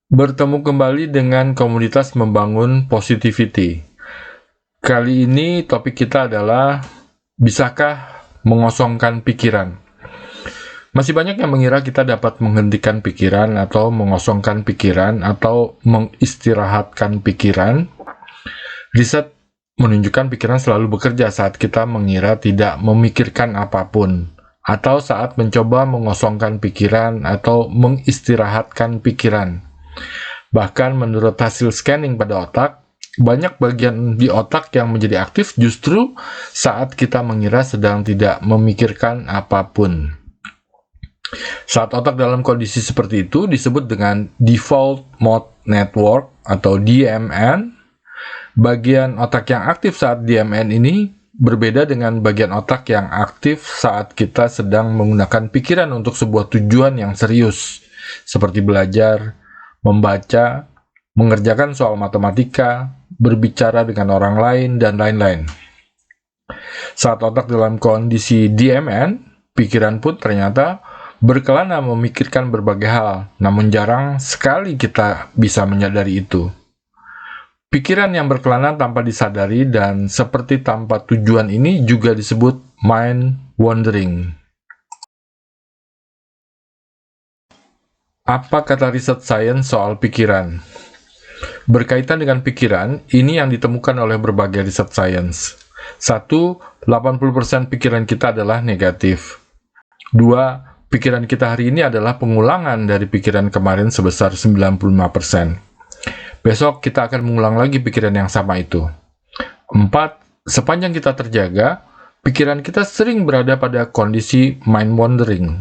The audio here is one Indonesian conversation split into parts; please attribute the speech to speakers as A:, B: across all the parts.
A: Bertemu kembali dengan komunitas membangun positivity. Kali ini topik kita adalah, bisakah mengosongkan pikiran? Masih banyak yang mengira kita dapat menghentikan pikiran atau mengosongkan pikiran atau mengistirahatkan pikiran. Riset menunjukkan pikiran selalu bekerja saat kita mengira tidak memikirkan apapun, atau saat mencoba mengosongkan pikiran atau mengistirahatkan pikiran. Bahkan menurut hasil scanning pada otak, banyak bagian di otak yang menjadi aktif justru saat kita mengira sedang tidak memikirkan apapun. Saat otak dalam kondisi seperti itu disebut dengan Default Mode Network atau DMN. Bagian otak yang aktif saat DMN ini berbeda dengan bagian otak yang aktif saat kita sedang menggunakan pikiran untuk sebuah tujuan yang serius, seperti belajar, membaca, mengerjakan soal matematika, berbicara dengan orang lain, dan lain-lain. Saat otak dalam kondisi DMN, pikiran pun ternyata berkelana memikirkan berbagai hal, namun jarang sekali kita bisa menyadari itu. Pikiran yang berkelana tanpa disadari dan seperti tanpa tujuan ini juga disebut mind wandering. Apa kata riset sains soal pikiran? Berkaitan dengan pikiran, ini yang ditemukan oleh berbagai riset sains. 1. 80% pikiran kita adalah negatif. 2. Pikiran kita hari ini adalah pengulangan dari pikiran kemarin sebesar 95%. Besok kita akan mengulang lagi pikiran yang sama itu. 4. Sepanjang kita terjaga, pikiran kita sering berada pada kondisi mind wandering,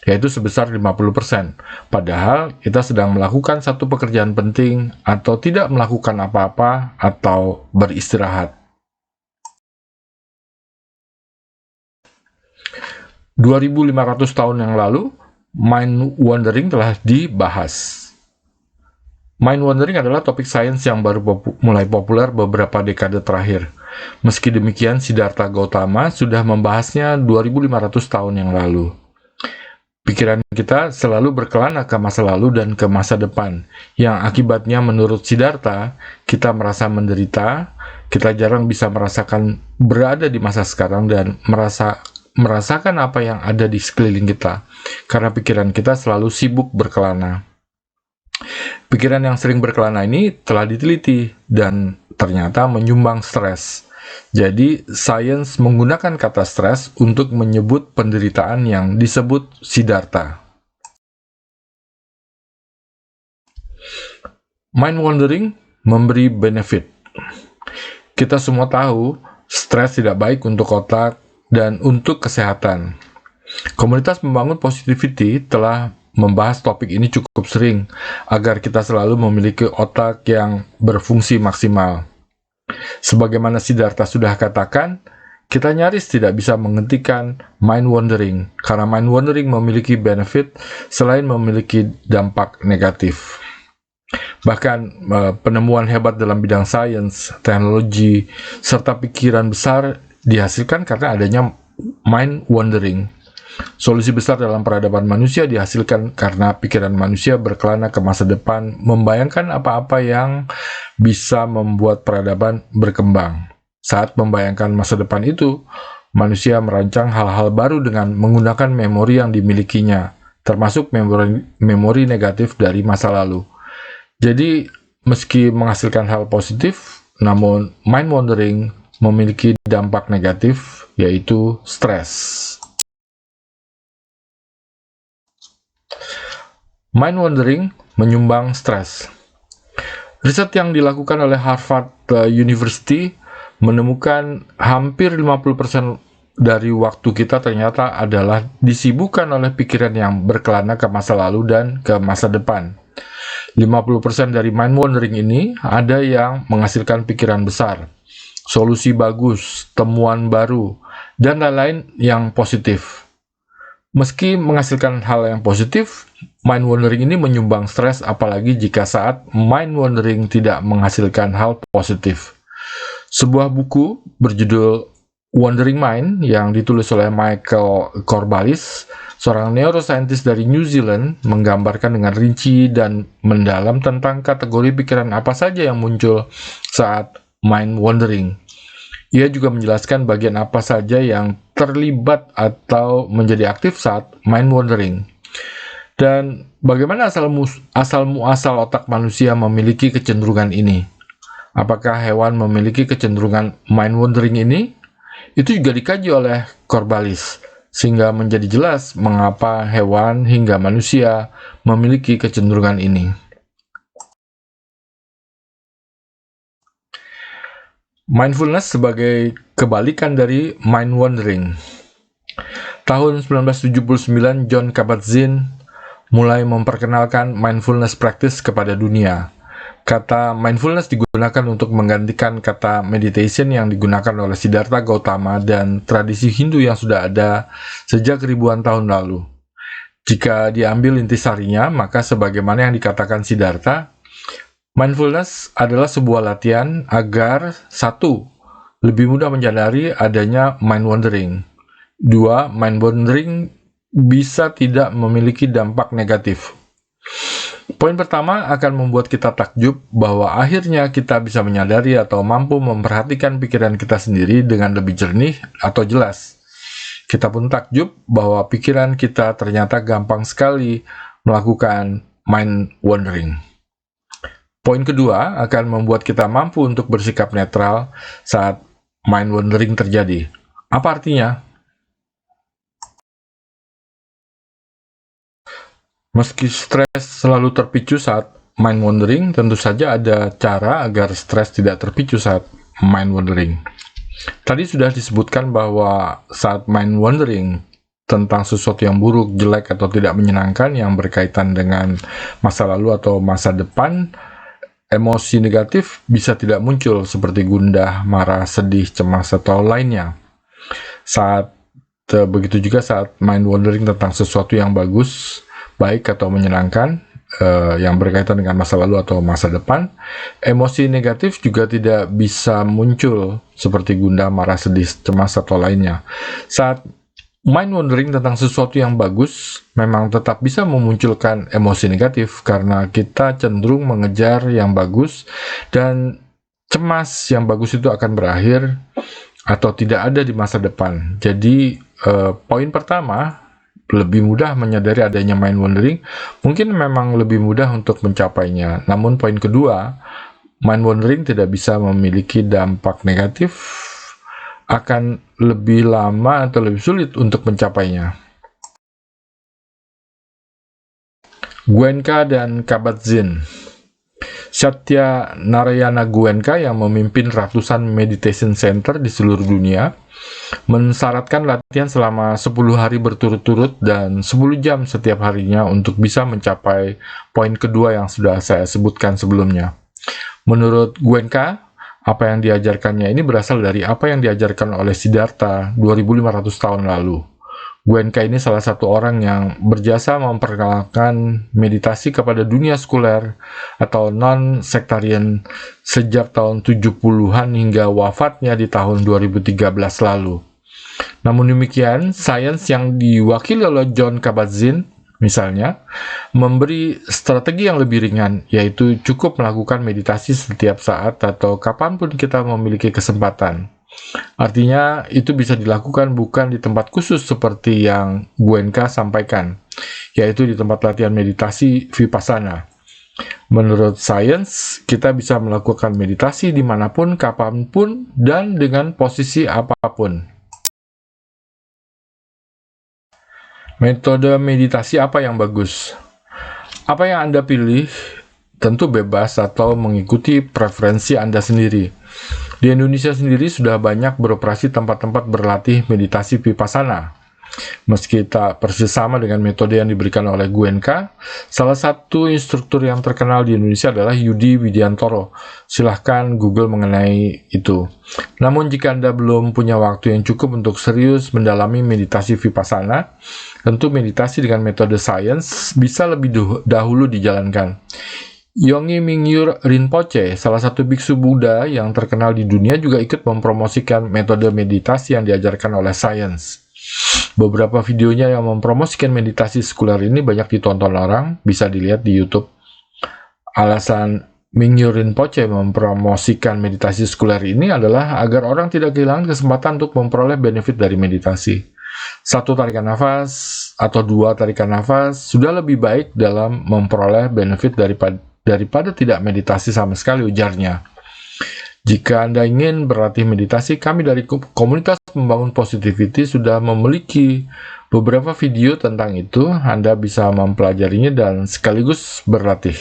A: yaitu sebesar 50%. Padahal kita sedang melakukan satu pekerjaan penting atau tidak melakukan apa-apa atau beristirahat. 2500 tahun yang lalu, mind wandering telah dibahas. Mind wandering adalah topik sains yang baru mulai populer beberapa dekade terakhir. Meski demikian, Siddhartha Gautama sudah membahasnya 2500 tahun yang lalu. Pikiran kita selalu berkelana ke masa lalu dan ke masa depan, yang akibatnya menurut Siddhartha, kita merasa menderita, kita jarang bisa merasakan berada di masa sekarang dan merasakan apa yang ada di sekeliling kita, karena pikiran kita selalu sibuk berkelana. Pikiran yang sering berkelana ini telah diteliti dan ternyata menyumbang stres. Jadi, sains menggunakan kata stres untuk menyebut penderitaan yang disebut Siddhartha. Mind wandering memberi benefit. Kita semua tahu, stres tidak baik untuk otak dan untuk kesehatan. Komunitas membangun positivity telah membahas topik ini cukup sering, agar kita selalu memiliki otak yang berfungsi maksimal. Sebagaimana Siddhartha sudah katakan, kita nyaris tidak bisa menghentikan mind wandering, karena mind wandering memiliki benefit selain memiliki dampak negatif. Bahkan penemuan hebat dalam bidang sains, teknologi, serta pikiran besar dihasilkan karena adanya mind wandering. Solusi besar dalam peradaban manusia dihasilkan karena pikiran manusia berkelana ke masa depan, membayangkan apa-apa yang bisa membuat peradaban berkembang. Saat membayangkan masa depan itu, manusia merancang hal-hal baru dengan menggunakan memori yang dimilikinya, termasuk memori negatif dari masa lalu. Jadi, meski menghasilkan hal positif, namun mind wandering memiliki dampak negatif, yaitu stres. Mind wandering menyumbang stres. Riset yang dilakukan oleh Harvard University menemukan hampir 50% dari waktu kita ternyata adalah disibukkan oleh pikiran yang berkelana ke masa lalu dan ke masa depan. 50% dari mind wandering ini ada yang menghasilkan pikiran besar, solusi bagus, temuan baru, dan lain-lain yang positif. Meski menghasilkan hal yang positif, mind wandering ini menyumbang stres, apalagi jika saat mind wandering tidak menghasilkan hal positif. Sebuah buku berjudul Wandering Mind yang ditulis oleh Michael Corballis, seorang neuroscientist dari New Zealand, menggambarkan dengan rinci dan mendalam tentang kategori pikiran apa saja yang muncul saat mind wandering. Ia juga menjelaskan bagian apa saja yang terlibat atau menjadi aktif saat mind wandering. Dan bagaimana asal muasal otak manusia memiliki kecenderungan ini? Apakah hewan memiliki kecenderungan mind wandering ini? Itu juga dikaji oleh Corballis, sehingga menjadi jelas mengapa hewan hingga manusia memiliki kecenderungan ini. Mindfulness sebagai kebalikan dari mind wandering. Tahun 1979, Jon Kabat-Zinn mulai memperkenalkan mindfulness practice kepada dunia. Kata mindfulness digunakan untuk menggantikan kata meditation yang digunakan oleh Siddhartha Gautama dan tradisi Hindu yang sudah ada sejak ribuan tahun lalu. Jika diambil intisarinya, maka sebagaimana yang dikatakan Siddhartha, mindfulness adalah sebuah latihan agar 1. Lebih mudah menyadari adanya mind wandering. 2. Mind wandering bisa tidak memiliki dampak negatif. Poin pertama akan membuat kita takjub bahwa akhirnya kita bisa menyadari atau mampu memperhatikan pikiran kita sendiri dengan lebih jernih atau jelas. Kita pun takjub bahwa pikiran kita ternyata gampang sekali melakukan mind wandering. Poin kedua akan membuat kita mampu untuk bersikap netral saat mind wandering terjadi. Apa artinya? Meski stres selalu terpicu saat mind wandering, tentu saja ada cara agar stres tidak terpicu saat mind wandering. Tadi sudah disebutkan bahwa saat mind wandering tentang sesuatu yang buruk, jelek, atau tidak menyenangkan yang berkaitan dengan masa lalu atau masa depan, emosi negatif bisa tidak muncul seperti gundah, marah, sedih, cemas, atau lainnya. Begitu juga saat mind wandering tentang sesuatu yang bagus, baik atau menyenangkan, yang berkaitan dengan masa lalu atau masa depan, emosi negatif juga tidak bisa muncul seperti gundah, marah, sedih, cemas, atau lainnya. Saat mind wandering tentang sesuatu yang bagus memang tetap bisa memunculkan emosi negatif karena kita cenderung mengejar yang bagus dan cemas yang bagus itu akan berakhir atau tidak ada di masa depan. Jadi poin pertama, lebih mudah menyadari adanya mind wandering, mungkin memang lebih mudah untuk mencapainya. Namun poin kedua, mind wandering tidak bisa memiliki dampak negatif, akan lebih lama atau lebih sulit untuk mencapainya. Goenka dan Kabat-Zinn. Satya Narayana Goenka yang memimpin ratusan meditation center di seluruh dunia mensyaratkan latihan selama 10 hari berturut-turut dan 10 jam setiap harinya untuk bisa mencapai poin kedua yang sudah saya sebutkan sebelumnya. Menurut Goenka, apa yang diajarkannya ini berasal dari apa yang diajarkan oleh Siddhartha 2500 tahun lalu. Goenka ini salah satu orang yang berjasa memperkenalkan meditasi kepada dunia sekuler atau non-sektarian sejak tahun 70-an hingga wafatnya di tahun 2013 lalu. Namun demikian, sains yang diwakili oleh Jon Kabat-Zinn, misalnya, memberi strategi yang lebih ringan, yaitu cukup melakukan meditasi setiap saat atau kapanpun kita memiliki kesempatan. Artinya, itu bisa dilakukan bukan di tempat khusus seperti yang Goenka sampaikan, yaitu di tempat latihan meditasi Vipassana. Menurut sains, kita bisa melakukan meditasi dimanapun, kapanpun, dan dengan posisi apapun. Metode meditasi apa yang bagus? Apa yang Anda pilih tentu bebas atau mengikuti preferensi Anda sendiri. Di Indonesia sendiri sudah banyak beroperasi tempat-tempat berlatih meditasi Vipassana. Meski tak persis sama dengan metode yang diberikan oleh Goenka, salah satu instruktur yang terkenal di Indonesia adalah Yudi Widiantoro. Silahkan Google mengenai itu. Namun jika Anda belum punya waktu yang cukup untuk serius mendalami meditasi Vipassana, tentu meditasi dengan metode sains bisa lebih dahulu dijalankan, Yonggi Mingyur Rinpoche, salah satu biksu Buddha yang terkenal di dunia, juga ikut mempromosikan metode meditasi yang diajarkan oleh Science. Beberapa videonya yang mempromosikan meditasi sekuler ini banyak ditonton orang, bisa dilihat di YouTube. Alasan Mingyur Rinpoche mempromosikan meditasi sekuler ini adalah agar orang tidak kehilangan kesempatan untuk memperoleh benefit dari meditasi. 1 tarikan nafas atau 2 tarikan nafas sudah lebih baik dalam memperoleh benefit daripada tidak meditasi sama sekali, ujarnya. Jika Anda ingin berlatih meditasi, kami dari komunitas Membangun Positivity sudah memiliki beberapa video tentang itu. Anda bisa mempelajarinya dan sekaligus berlatih.